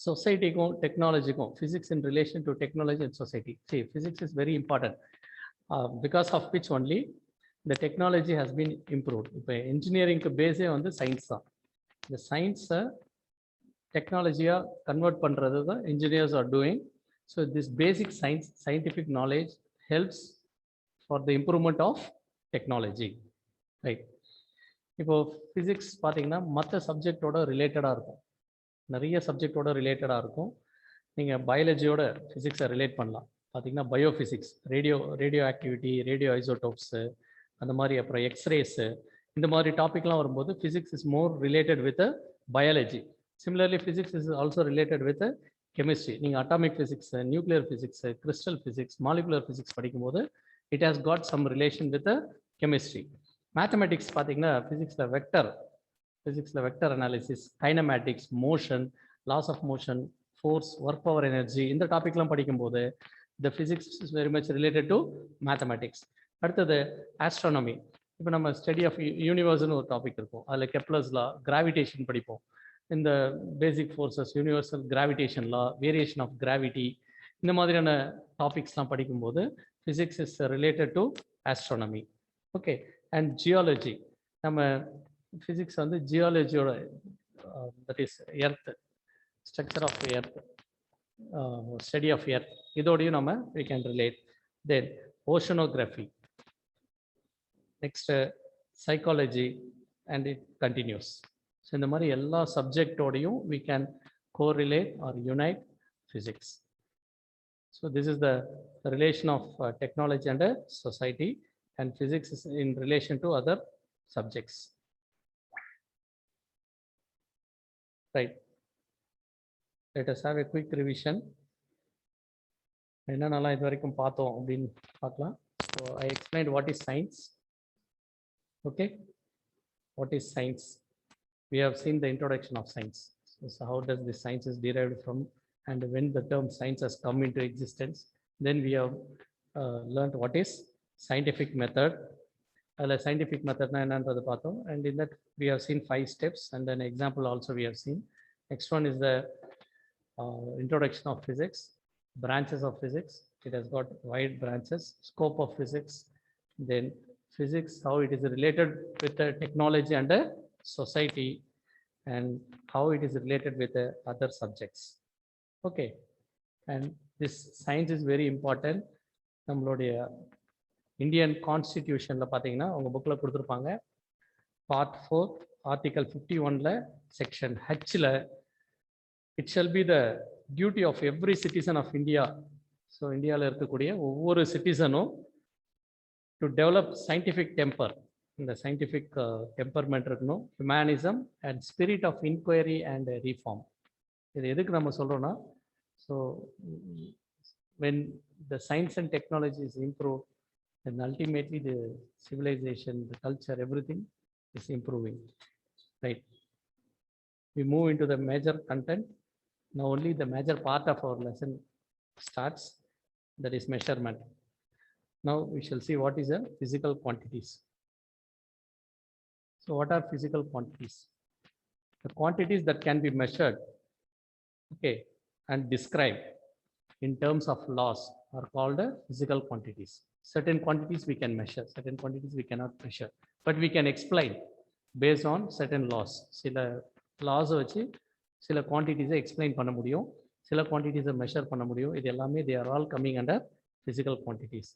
A: society-க்கும் technology-க்கும், physics in relation to technology and society. See, physics is very important, because of which only the technology has been improved. இப்போ engineering-க்கு பேஸே வந்து science தான். இந்த சயின்ஸை டெக்னாலஜியாக convert பண்ணுறது தான் engineers are doing. So this basic science, scientific knowledge helps for the improvement of technology, right? இப்போ physics பார்த்தீங்கன்னா மற்ற சப்ஜெக்டோட ரிலேட்டடாக இருக்கும், நிறைய சப்ஜெக்டோட ரிலேட்டடாக இருக்கும். நீங்கள் பயாலஜியோட ஃபிசிக்ஸை ரிலேட் பண்ணலாம். பார்த்தீங்கன்னா பயோஃபிசிக்ஸ், ரேடியோ ஆக்டிவிட்டி, ரேடியோ ஐசோடோப்ஸு, அந்த மாதிரி, அப்புறம் எக்ஸ்ரேஸு, இந்த மாதிரி டாபிக்லாம் வரும்போது physics is more related with biology. Similarly, physics is also related with chemistry. நீங்க atomic physics, nuclear physics, crystal physics, molecular physics படிக்கும்போது it has got some relation with the chemistry. Mathematics பார்த்தீங்கன்னா physicsல vector analysis, kinematics, motion, laws of motion, force, work power energy இந்த டாபிக்லாம் படிக்கும்போது the physics is very much related to mathematics. அடுத்தது astronomy. இப்போ நம்ம study of யூனிவர்ஸ்னு ஒரு topic இருக்கும். அதில் Kepler's லா, gravitation படிப்போம். இந்த basic forces, universal gravitation law, variation of gravity, இந்த மாதிரியான டாபிக்ஸ்லாம் படிக்கும்போது physics is related to astronomy. Okay. And geology, நம்ம ஃபிசிக்ஸ் வந்து ஜியாலஜியோட that is earth, structure of earth, study of earth, இதோடையும் நம்ம we can relate. Then oceanography, next psychology, and it continues. So இந்த மாதிரி எல்லா சப்ஜெக்டோடையும் we can correlate or unite physics. So this is the relation of technology and society, and physics is in relation to other subjects. Right. Let us have a quick revision. என்னென்னலாம் இது வரைக்கும் பார்த்தோம் அப்படின்னு பார்க்கலாம். So I explained what is science. Okay. What is science? We have seen the introduction of science. So how does this science is derived from, and when the term science has come into existence. Then we have learned what is scientific method. Scientific method na ennaandradhu paathom, and in that we have seen 5 steps, and an example also we have seen. Next one is the introduction of physics, branches of physics. It has got wide branches, scope of physics, then physics, how it is related with the technology and the society, and how it is related with the other subjects. Okay. And this science is very important. நம்மளுடைய Indian கான்ஸ்டிடியூஷன்ல பார்த்தீங்கன்னா உங்க புக்ல கொடுத்துருப்பாங்க. Part 4 article 51ல section ஹெச்ல it shall be the duty of every citizen of India. So இந்தியாவில் இருக்கக்கூடிய ஒவ்வொரு சிட்டிசனும் டு டெவலப் சயின்டிஃபிக் டெம்பர், இந்த சயின்டிஃபிக் டெம்பர்மெண்ட் இருக்கணும், humanism and spirit of inquiry and reform. இது எதுக்கு நம்ம சொல்கிறோன்னா, so when the science and technology is improved, then ultimately the civilization, the culture, everything is improving. Right. We move into the major content. Now only the major part of our lesson starts, that is measurement. Now we shall see what is a physical quantities. So what are physical quantities? The quantities that can be measured, okay, and described in terms of laws are called physical quantities. Certain quantities we can measure, certain quantities we cannot measure, but we can explain based on certain laws. சில laws வச்சு சில quantities explain பண்ண முடியும், சில quantities measure பண்ண முடியும். இது எல்லாமே they are all coming under physical quantities.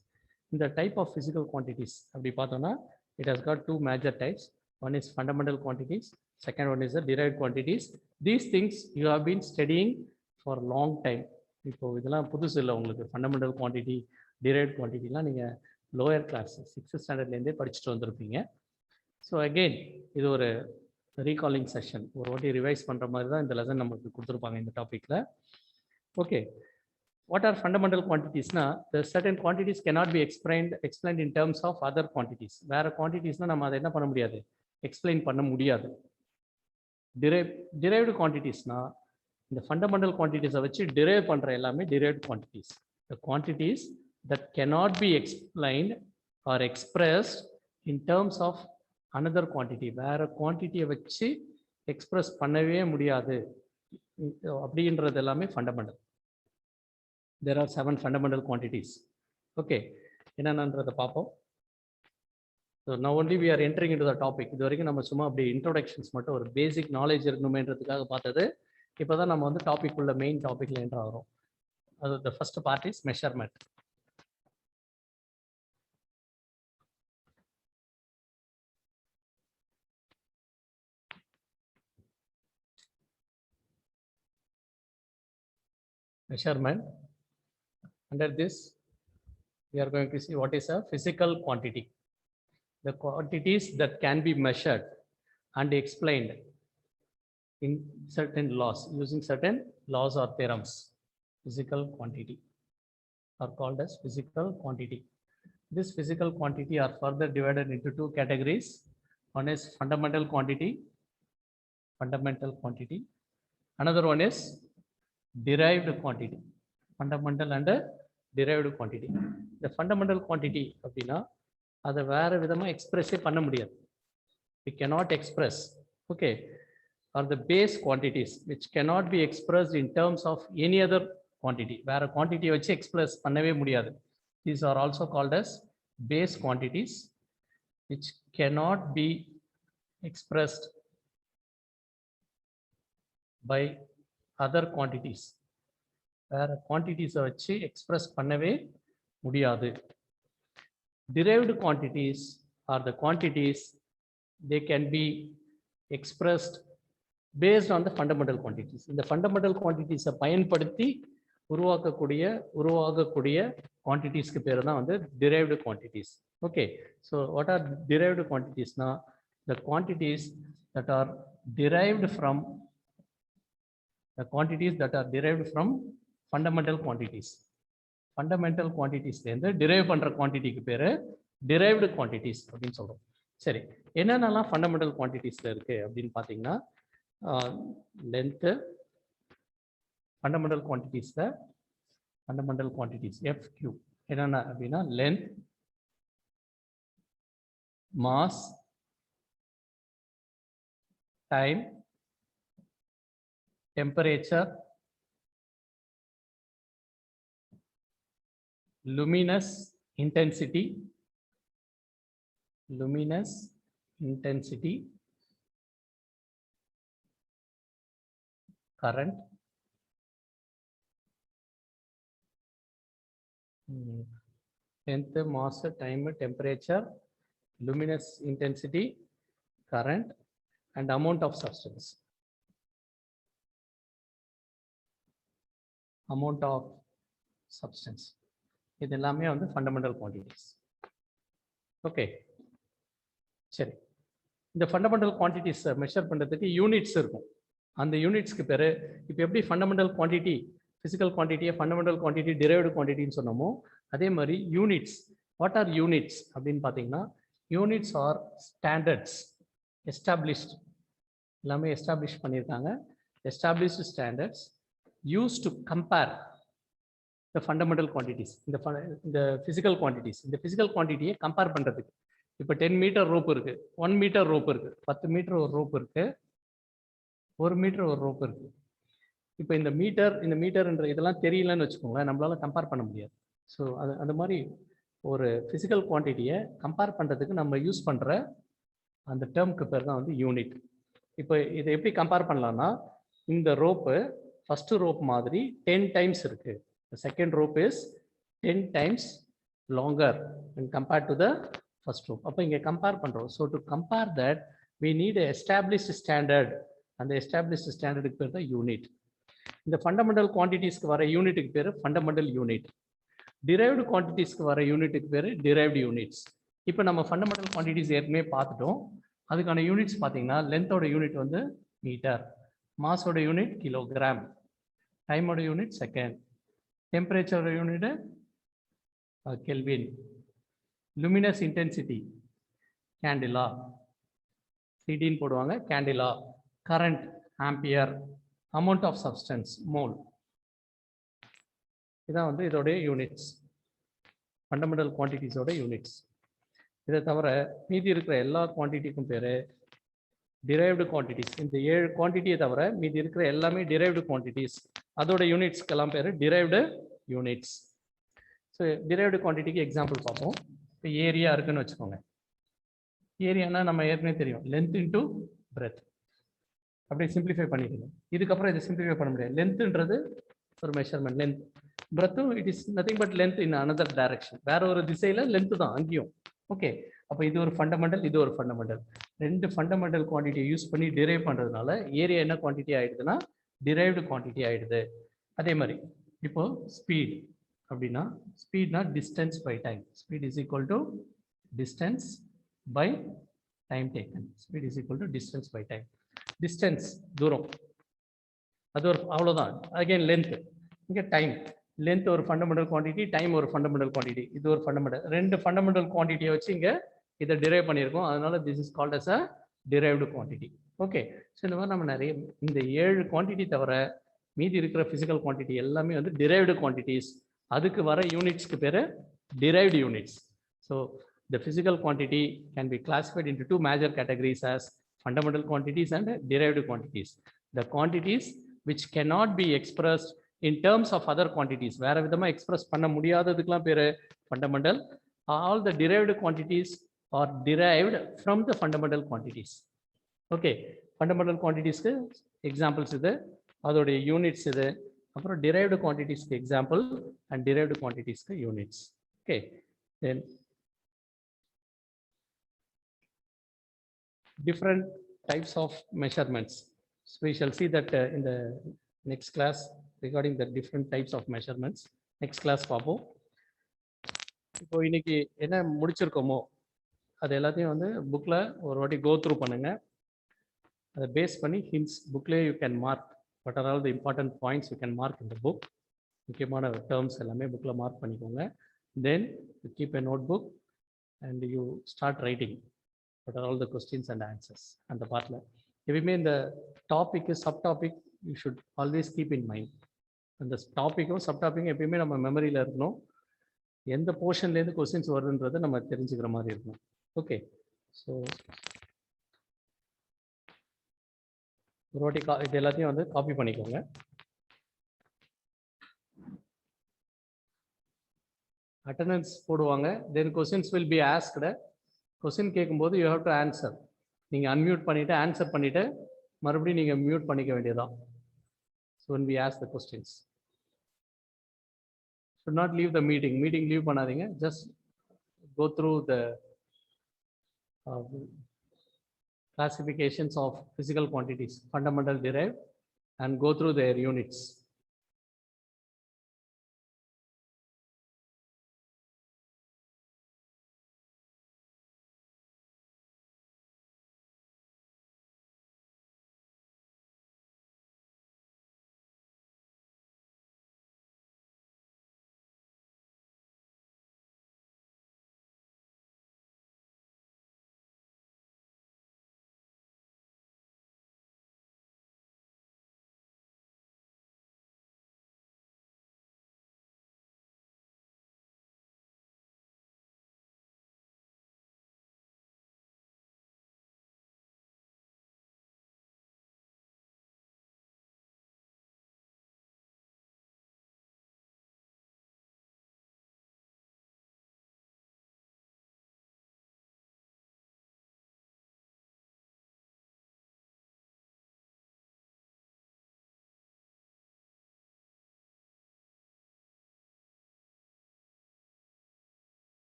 A: இந்த type of physical quantities அப்படி பார்த்தோம்னா it has got 2 major types. One is fundamental quantities, second one is the derived quantities. These things you have been studying for long time. இப்போ இதெல்லாம் புதுசு இல்லை உங்களுக்கு. Fundamental quantity, derived குவான்டிட்டிலாம் நீங்கள் lower class 6th ஸ்டாண்டர்ட்லேருந்தே படிச்சுட்டு வந்திருப்பீங்க. ஸோ அகெயின் இது ஒரு ரீகாலிங் செஷன், ஒரு வாட்டி ரிவைஸ் பண்ணுற மாதிரி தான் இந்த லெசன் நமக்கு கொடுத்துருப்பாங்க இந்த டாப்பிக்கில். ஓகே. வாட் ஆர் ஃபண்டமெண்டல் குவான்டிட்டிஸ்னா, the certain quantities cannot be explained in terms of other quantities. வேறு குவான்டிட்டிஸ்னால் நம்ம அதை என்ன பண்ண முடியாது, எக்ஸ்பிளைன் பண்ண முடியாது. டிரைவ்டு குவான்டிட்டிஸ்னா இந்த ஃபண்டமெண்டல் குவான்டிட்டிஸை வச்சு டிரைவ் பண்ணுற எல்லாமே derived quantities. The quantities that cannot be explained or expressed in terms of another quantity. வேற குவான்டிட்டியை வச்சு எக்ஸ்பிரஸ் பண்ணவே முடியாது அப்படின்றது எல்லாமே fundamental. There are 7 fundamental quantities. Okay, என்னன்றதை பார்ப்போம். So now only we are entering into the topic. இது வரைக்கும் நம்ம சும்மா அப்படி இன்ட்ரோடக்ஷன்ஸ் மட்டும், ஒரு பேசிக் நாலேஜ் இருக்கணுமேன்றதுக்காக பார்த்தது. இப்போதான் நம்ம வந்து டாபிக் உள்ள மெயின் டாபிக்ல என்டர் ஆகிறோம். அது the first part is measurement. Measurement. Under this, we are going to see what is a physical quantity. The quantities that can be measured and explained in certain laws, using certain laws or theorems. Physical quantity are called as physical quantity. This physical quantity are further divided into two categories. One is fundamental quantity. Another one is derived quantity. Fundamental and derived quantity. The fundamental quantity அப்படின்னா அதை வேற விதமா எக்ஸ்பிரஸே பண்ண முடியாது. We cannot express, okay, are the base quantities which cannot be expressed in terms of any other quantity. வேற quantity வச்சு express பண்ணவே முடியாது. These are also called as base quantities which cannot be expressed by other quantities. வேற quantities வச்சு express பண்ணவே முடியாது. Derived quantities are the quantities they can be expressed based on the fundamental quantities. இந்த fundamental quantities பயன்படுத்தி உருவாகக்கூடிய quantitiesக்கு பேர் தான் வந்து derived quantities. Okay, so what are derived quantities? Now the quantities that are derived from fundamental quantities. Fundamental quantities ல derive பண்ற quantityக்கு பேரு derived quantities அப்படின்னு சொல்றோம். சரி, என்னென்னலாம் ஃபண்டமெண்டல் குவான்டிட்டிஸ்ல இருக்கு அப்படின்னு பார்த்தீங்கன்னா லென்த்து, ஃபண்டமெண்டல் குவான்டிட்டிஸ் FQ என்னென்ன அப்படின்னா length, mass, time, temperature, luminous intensity, current, length, mass, time, temperature, luminous intensity, current, and amount of substance. இது எல்லாமே வந்து ஃபண்டமெண்டல் குவான்டிட்டிஸ். ஓகே, சரி, இந்த ஃபண்டமெண்டல் குவான்டிட்டிஸ் மெஷர் பண்ணுறதுக்கு யூனிட்ஸ் இருக்கும். அந்த யூனிட்ஸ்க்கு பேர் இப்போ எப்படி ஃபண்டமெண்டல் குவான்டிட்டி, ஃபிசிக்கல் குவான்டிட்டியை ஃபண்டமெண்டல் குவான்டிட்டி, டிரைவ்டு குவான்டிட்டின்னு சொன்னோமோ அதே மாதிரி யூனிட்ஸ். வாட் ஆர் யூனிட்ஸ் அப்படின்னு பார்த்தீங்கன்னா யூனிட்ஸ் ஆர் ஸ்டாண்டர்ட்ஸ், எஸ்டாப்ளிஷ்ட், எல்லாமே எஸ்டாப்ளிஷ் பண்ணியிருக்காங்க. Established standards use to compare the fundamental quantities, இந்த physical quantities. இந்த physical quantity கம்பேர் பண்றதுக்கு இப்போ 10 மீட்டர் ரோப் இருக்கு, 1 மீட்டர் ரோப் இருக்கு, 10 மீட்டர் ஒரு ரோப் இருக்கு, 1 மீட்டர் ஒரு ரோப் இருக்கு. இப்போ இந்த மீட்டர்ன்ற இதெல்லாம் தெரியலன்னு வச்சுக்கோங்களேன், நம்மளால கம்பேர் பண்ண முடியாது. ஸோ அந்த மாதிரி ஒரு physical குவான்டிட்டியை கம்பேர் பண்றதுக்கு நம்ம யூஸ் பண்ற அந்த டேர்முக்கு பேர் தான் வந்து யூனிட். இப்போ இதை எப்படி கம்பேர் பண்ணலாம்னா இந்த ரோப்பு ஃபர்ஸ்ட் ரோப் மாதிரி 10 டைம்ஸ் இருக்கு. The second rope is 10 times longer when compared to the first rope. அப்போ இங்கே கம்பேர் பண்ணுறோம். So to compare that we need a established standard. அந்த established ஸ்டாண்டர்டுக்கு பேர் தான் யூனிட். இந்த ஃபண்டமெண்டல் குவான்டிட்டிஸ்க்கு வர யூனிட்டுக்கு பேர் ஃபண்டமெண்டல் யூனிட். டிரைவ்டு குவான்டிட்டிஸ்க்கு வர யூனிட்டுக்கு பேர் டிரைவ்டு யூனிட்ஸ். இப்போ நம்ம ஃபண்டமெண்டல் குவான்டிட்டிஸ் ஏற்கனவே பார்த்துட்டோம். அதுக்கான யூனிட்ஸ் பார்த்தீங்கன்னா லென்த்தோட யூனிட் வந்து மீட்டர், மாஸோட யூனிட் கிலோகிராம், டைமோட unit second, temperature unit kelvin, luminous intensity candela, சிடின்னு போடுவாங்க candela, current ampere, amount of substance mole. இதான் வந்து இதோடைய யூனிட்ஸ், ஃபண்டமெண்டல் குவான்டிட்டிஸோட யூனிட்ஸ். இதை தவிர மீதி இருக்கிற எல்லா குவான்டிட்டிக்கும் பேர் டிரைவ்டு குவான்டிட்டிஸ். இந்த 7 குவான்டிட்டியை தவிர மீதி இருக்கிற எல்லாமே டிரைவ்டு குவான்டிட்டிஸ். அதோட யூனிட்ஸ்க்கெல்லாம் பேர் டிரைவ்டு யூனிட்ஸ். ஸோ டிரைவ்டு குவான்டிட்டிக்கு எக்ஸாம்பிள் பார்ப்போம். இப்போ ஏரியா இருக்குன்னு வச்சுக்கோங்க. ஏரியானா நம்ம ஏற்கனவே தெரியும், லென்த் இன்டூ பிரெத். அப்படியே சிம்பிளிஃபை பண்ணிக்கணும். இதுக்கப்புறம் இதை சிம்பிளிஃபை பண்ண முடியாது. லென்த்துன்றது ஒரு மெஷர்மெண்ட், லென்த். பிரெத்தும் it is nothing but length in another direction. வேற ஒரு திசையில் லென்த்து தான் அங்கேயும். ஓகே, அப்போ இது ஒரு ஃபண்டமெண்டல், இது ஒரு ஃபண்டமெண்டல். 2 ஃபண்டமெண்டல் குவான்டிட்டியை யூஸ் பண்ணி டிரைவ் பண்ணுறதுனால ஏரியா என்ன குவான்டிட்டி ஆகிடுதுன்னா டிரைவ்டு குவான்டிட்டி ஆகிடுது. அதே மாதிரி இப்போ ஸ்பீட் அப்படின்னா ஸ்பீட்னா distance by time. Speed is equal to distance by time taken. Speed is equal to distance by time. Distance தூரம், அது ஒரு அவ்வளோதான். அகைன் லென்த், இங்கே டைம். லென்த் ஒரு ஃபண்டமெண்டல் குவான்டிட்டி, டைம் ஒரு ஃபண்டமெண்டல் குவான்டிட்டி. இது ஒரு ஃபண்டமெண்டல், ரெண்டு ஃபண்டமெண்டல் குவான்டிட்டியை வச்சு இங்கே இதை டிரைவ் பண்ணியிருக்கோம். அதனால this is called as a derived quantity. Okay, so இந்த மாதிரி நம்ம நிறைய இந்த 7 குவான்டிட்டி தவிர மீதி இருக்கிற ஃபிசிக்கல் குவான்டிட்டி எல்லாமே வந்து டிரைவ்டு குவான்டிட்டிஸ். அதுக்கு வர யூனிட்ஸ்க்கு பேர் derived units. So the physical quantity can be classified into two major categories as fundamental quantities and derived quantities. The quantities which cannot be expressed in terms of other quantities, வேற விதமா express பண்ண முடியாததுக்கெல்லாம் பேரு fundamental. All the derived quantities are derived from the fundamental quantities. Okay, fundamental quantitiesக்கு examples இது, அதோடைய units இது, அப்புறம் derived quantitiesக்கு example and derived quantitiesக்கு units. Okay, then different types of measurements. So we shall see that in the next class regarding the different types of measurements. Next class பார்ப்போம். இப்போ இன்னைக்கு என்ன முடிச்சிருக்கோமோ அது எல்லாத்தையும் வந்து புக்கில் ஒரு வாட்டி கோ த்ரூ பண்ணுங்க. அதை பேஸ் பண்ணி ஹிண்ட்ஸ் புக்லேயே you can mark what are all the important points you can mark இந்த புக். முக்கியமான டேர்ம்ஸ் எல்லாமே புக்கில் மார்க் பண்ணிக்கோங்க. Then you keep a notebook and you start writing what are all the questions and answers. And the part எப்பயுமே இந்த topic sub topic you should always keep in mind. அந்த டாப்பிக்கும் sub டாப்பிக்கும் எப்பயுமே நம்ம மெமரியில் இருக்கணும். எந்த போர்ஷன்லேருந்து கொஸ்டின்ஸ் வருதுன்றதை நம்ம தெரிஞ்சுக்கிற மாதிரி இருக்கணும். ஓகே, ஸோ ஒரு வாட்டி இது எல்லாத்தையும் வந்து காப்பி பண்ணிக்கோங்க. அட்டண்டன்ஸ் போடுவாங்க. Then questions will be asked. Question கேட்கும்போது யூ ஹேவ் டு ஆன்சர். நீங்கள் அன்மியூட் பண்ணிவிட்டு ஆன்சர் பண்ணிவிட்டு மறுபடியும் நீங்கள் மியூட் பண்ணிக்க வேண்டியதான். So when we ask the questions, should not leave the meeting. Meeting leave பண்ணாதீங்க. just go through the classifications of physical quantities, fundamental, derived, and go through their units.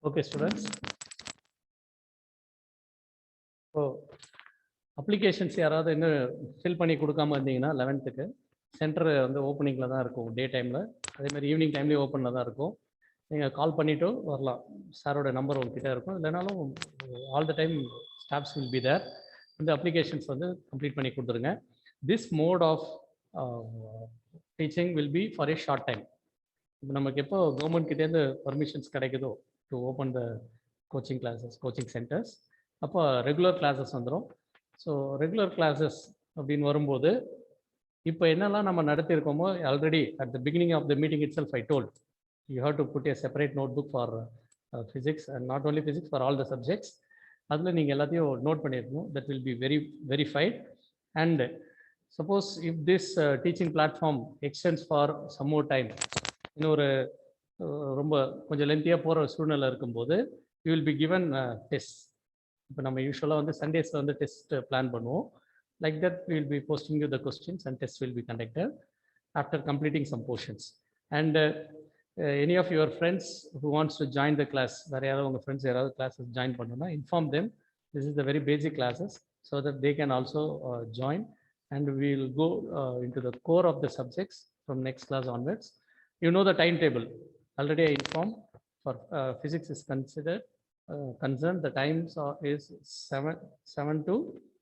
A: Okay, students. So applications யாராவது இன்னும் fill பண்ணி கொடுக்காம இருந்தீங்கன்னா 11th centre வந்து ஓப்பனிங்கில் தான் இருக்கும் டே டைமில். அதேமாதிரி ஈவினிங் டைம்லேயும் ஓப்பனில் தான் இருக்கும். நீங்கள் கால் பண்ணிவிட்டு வரலாம். சாரோட நம்பர் உங்ககிட்ட இருக்கும். இல்லைனாலும் all the time staffs will be there. இந்த அப்ளிகேஷன்ஸ் வந்து கம்ப்ளீட் பண்ணி கொடுத்துருங்க. This mode of teaching will be for a short time. இப்போ நமக்கு எப்போ கவர்மெண்ட் கிட்டேருந்து பர்மிஷன்ஸ் கிடைக்குதோ to open the coaching classes, coaching centres, அப்போ ரெகுலர் கிளாஸஸ் வந்துடும். ஸோ ரெகுலர் கிளாஸஸ் அப்படின்னு வரும்போது இப்போ என்னெல்லாம் நம்ம நடத்தியிருக்கோமோ already at the beginning of the meeting itself I told. You have to put a separate notebook for physics, and not only physics, for all the subjects. அதில் நீங்கள் எல்லாத்தையும் note பண்ணியிருக்கணும். That will be verified. And suppose if this teaching platform extends for some more time, இன்னொரு ரொம்ப கொஞ்சம் லென்த்தியாக போகிற சூழ்நிலை இருக்கும்போது you will be given tests. இப்போ நம்ம யூஸ்வலாக வந்து சண்டேஸில் வந்து டெஸ்ட் பிளான் பண்ணுவோம். Like that, we will be posting you the questions and tests will be conducted after completing some portions. And any of your friends who wants to join the class, வேறு யாராவது உங்கள் friends யாராவது classes join பண்ணணும்னா inform them. This is the very basic classes so that they can also join, and we will go into the core of the subjects from next class onwards. You know the timetable. Already I informed. For physics is concerned, the times is 7 to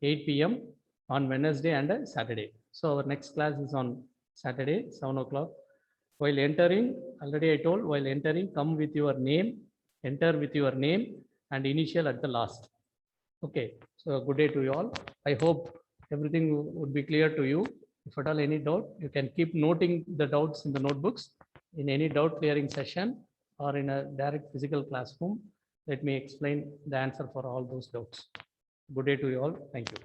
A: 8 p.m. on Wednesday and Saturday. So our next class is on Saturday, 7 o'clock. While entering, already I told, while entering, come with your name, enter with your name and initial at the last. Okay, so good day to you all. I hope everything would be clear to you. If at all any doubt, you can keep noting the doubts in the notebooks. In any doubt clearing session or in a direct physical classroom, let me explain the answer for all those doubts. Good day to you all. Thank you.